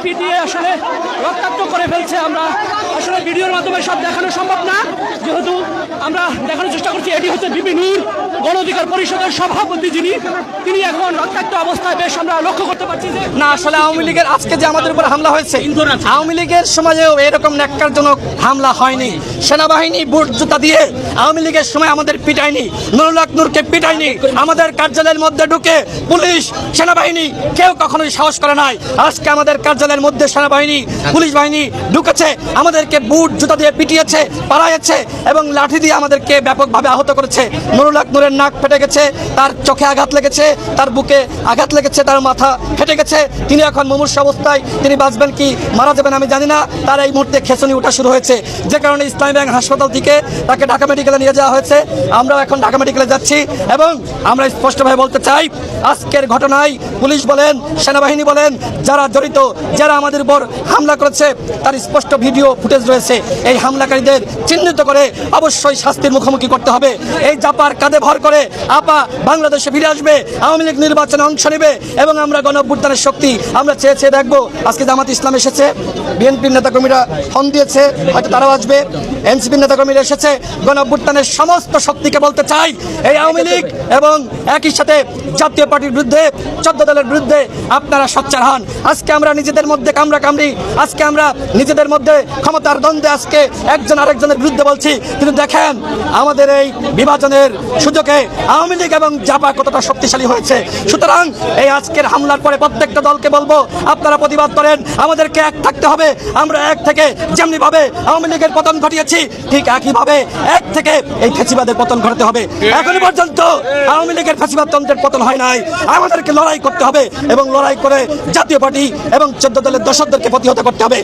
পিটিয়ে আসলে রক্তাক্ত করে ফেলছে। আমরা আসলে ভিডিওর মাধ্যমে সব দেখানো সম্ভব না, যেহেতু আমরা দেখানোর চেষ্টা করছি। এটি হচ্ছে বিপি নূর, গণ অধিকার পরিষদের সভাপতি, তিনি এখন রক্তাক্ত অবস্থায় বেশ আমরা লক্ষ্য করতে পারছি যে না, আসলে আওয়ামী লীগের আজকে যে আমাদের উপর হামলা হয়েছে, আওয়ামী লীগের সমাজেও এরকম ন্যাক্কারজনক হামলা হয়নি। সেনাবাহিনী বুট জুতা দিয়ে আওয়ামী লীগের সময় আমাদের পিটায়নি, নুরুল হক নূরকে পিটায়নি। আমাদের কার্যালয়ের মধ্যে ঢুকে পুলিশ সেনাবাহিনী কেউ কখনোই সাহস করে নাই। আজকে আমাদের কার্যালয়ের মধ্যে সেনাবাহিনী পুলিশ বাহিনী ঢুকেছে, আমাদেরকে বুট জুতা দিয়ে পিটিয়েছে, পালাইছে এবং লাঠি দিয়ে আমাদেরকে ব্যাপকভাবে আহত করেছে। নুরুল হক নূরের নাক ফেটে গেছে, তার চোখে আঘাত লেগেছে, তার বুকে আঘাত লেগেছে, তার মাথা ফেটে গেছে। তিনি এখন মুমূর্ষু অবস্থায়, তিনি বাঁচবেন কি মারা যাবেন আমি জানি না। তার এই মুহূর্তে খেঁচুনি ওঠা শুরু হয়েছে, যে কারণে ইসলামী ব্যাংক হাসপাতাল থেকে তাকে ঢাকা মেডিকেলে নিয়ে যাওয়া হয়েছে। আমরাও এখন ঢাকা মেডিকেলে যাচ্ছি এবং আমরা স্পষ্টভাবে বলতে চাই, আজকের ঘটনায় পুলিশ বলেন, সেনাবাহিনী বলেন, যারা জড়িত, যারা আমাদের উপর হামলা করেছে, তার স্পষ্ট ভিডিও ফুটেজ রয়েছে। এই হামলাকারীদের চিহ্নিত করে অবশ্যই শাস্তির মুখোমুখি করতে হবে। এই জাপার কাঁধে ভর করে আপা বাংলাদেশে ফিরে আসবে, আওয়ামী লীগ নির্বাচনে অংশ নেবে এবং আমরা গণ অভ্যুত্থানের শক্তি আমরা চেয়ে চেয়ে দেখবো। আজকে জামাত ইসলাম এসেছে, বিএনপির নেতাকর্মীরা ফোন দিয়েছে, হয়তো তারাও আসবে, এনসিপির নেতাকর্মীরা এসেছে। গণ অভ্যুত্থানের সমস্ত শক্তিকে বলতে চাই, এই আওয়ামী লীগ এবং একই সাথে জাতীয় পার্টির বিরুদ্ধে, 14 দলের বিরুদ্ধে আপনারা সোচ্চার হন। আজকে আমরা নিজেদের মধ্যে কামড়াকামড়ি, আজকে আমরা নিজেদের মধ্যে ক্ষমতার দ্বন্দ্বে আজকে একজন আরেকজনের বিরুদ্ধে বলছি, কিন্তু দেখেন আমাদের এই বিভাজনের সুযোগে আওয়ামী লীগ এবং জাপা কতটা শক্তিশালী হয়েছে। সুতরাং এই আজকের হামলার পরে প্রত্যেকটা দলকে বলবো, আপনারা প্রতিবাদ করেন, আমাদেরকে এক থাকতে হবে। আমরা এক থেকে যেমনি ভাবে আওয়ামী লীগের পতন ঘটিয়েছি, ঠিক একইভাবে এক থেকে এই ফ্যাসিবাদের পতন ঘটাতে হবে। এখন পর্যন্ত আওয়ামী লীগের ফ্যাসিবাদতন্ত্রের পতন হয় নাই। আমাদেরকে লড়াই করতে হবে এবং লড়াই করে জাতীয় পার্টি এবং 14 দলের দর্শকদেরকে প্রতিহত করতে হবে।